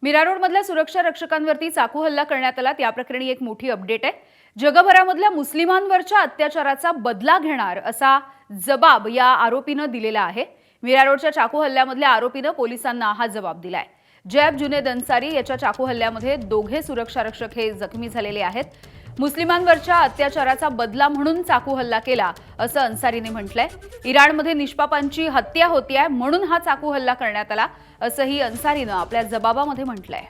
मीरा रोडमधल्या सुरक्षा रक्षकांवरती चाकू हल्ला करण्यात आला त्या प्रकरणी एक मोठी अपडेट आहे। जगभरामधल्या मुस्लिमांवरच्या अत्याचाराचा बदला घेणार असा जबाब या आरोपीनं दिलेला आहे। मीरा रोडच्या चाकू हल्ल्यामधल्या आरोपीनं पोलिसांना हा जबाब दिलाय। जैब जुनेद अन्सारी याच्या चाकू हल्ल्यामध्ये दोघे सुरक्षा रक्षक हे जखमी झालेले आहेत। मुस्लिमांवरच्या अत्याचाराचा बदला म्हणून चाकू हल्ला केला असं अन्सारीने म्हटलंय। इराणमध्ये निष्पापांची हत्या होतीये म्हणून हा चाकू हल्ला करण्यात आला असंही अन्सारीनं आपल्या जबाबामध्ये म्हटलंय।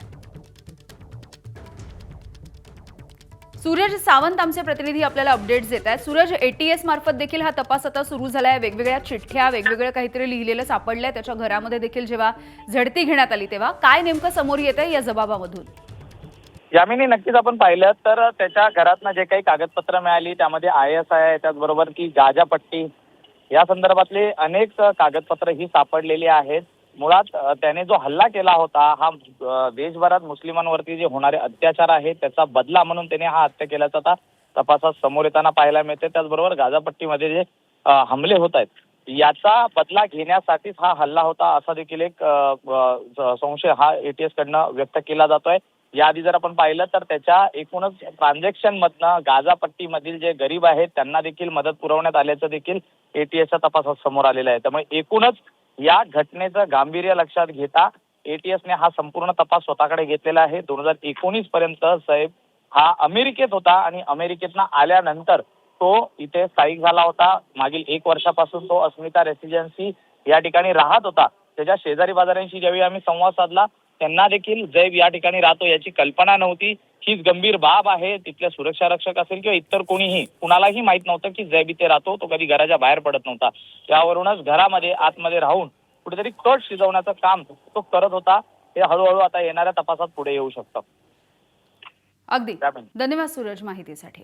सूरज सावंत आमचे प्रतिनिधी आपल्याला अपडेट्स देत आहेत। सूरज, एटीएस मार्फत देखील हा तपास आता सुरू झालाय। वेगवेगळ्या चिठ्ठ्या, वेगवेगळं काहीतरी लिहिलेलं सापडलंय। त्याच्या घरामध्ये देखील जेव्हा झडती घेण्यात आली तेव्हा काय नेमकं समोर येतंय या जबाबामधून? यामिनी, नक्कीच आपण पाहिलं तर त्याच्या घरातनं जे काही कागदपत्र मिळाली त्यामध्ये ISI आहे, त्याचबरोबर की गाजा पट्टी या संदर्भातले अनेक कागदपत्र ही सापडलेली आहेत। मुळात त्याने जो हल्ला केला होता हा देशभरात मुस्लिमांवरती जे होणारे अत्याचार आहेत त्याचा बदला म्हणून त्याने हा हत्या केल्याचा आता तपासात समोर येताना पाहायला मिळते। त्याचबरोबर गाजापट्टीमध्ये जे हमले होत आहेत याचा बदला घेण्यासाठीच हा हल्ला होता असा देखील एक संशय हा ATS कडनं व्यक्त केला जातोय। याआधी जर आपण पाहिलं तर त्याच्या एकूणच ट्रान्झॅक्शन मधनं गाजापट्टीमधील जे गरीब आहेत त्यांना देखील मदत पुरवण्यात आल्याचं देखील ATSच्या तपासात समोर आलेलं आहे। त्यामुळे एकूणच या घटनेचं गांभीर्य लक्षात घेता ATSने हा संपूर्ण तपास स्वतःकडे घेतलेला आहे। 2019 पर्यंत सैफ हा अमेरिकेत होता आणि अमेरिकेतनं आल्यानंतर तो इथे स्थायिक झाला होता। मागील 1 वर्षापासून तो अस्मिता रेसिडेन्सी या ठिकाणी राहत होता। त्याच्या शेजारी बाजाऱ्यांशी ज्यावेळी आम्ही संवाद साधला त्यांना देखील जैब या ठिकाणी राहतो याची कल्पना नव्हती। हीच गंभीर बाब आहे। तिथले सुरक्षा रक्षक असेल किंवा इतर कोणीही कुणालाही माहित नव्हतं की जैब इथे राहतो। तो कधी घराच्या बाहेर पडत नव्हता। त्यावरूनच घरामध्ये आतमध्ये राहून कुठेतरी कट शिजवण्याचं काम तो करत होता। हे हळूहळू आता येणाऱ्या तपासात पुढे येऊ शकतं। अगदी धन्यवाद सूरज माहितीसाठी।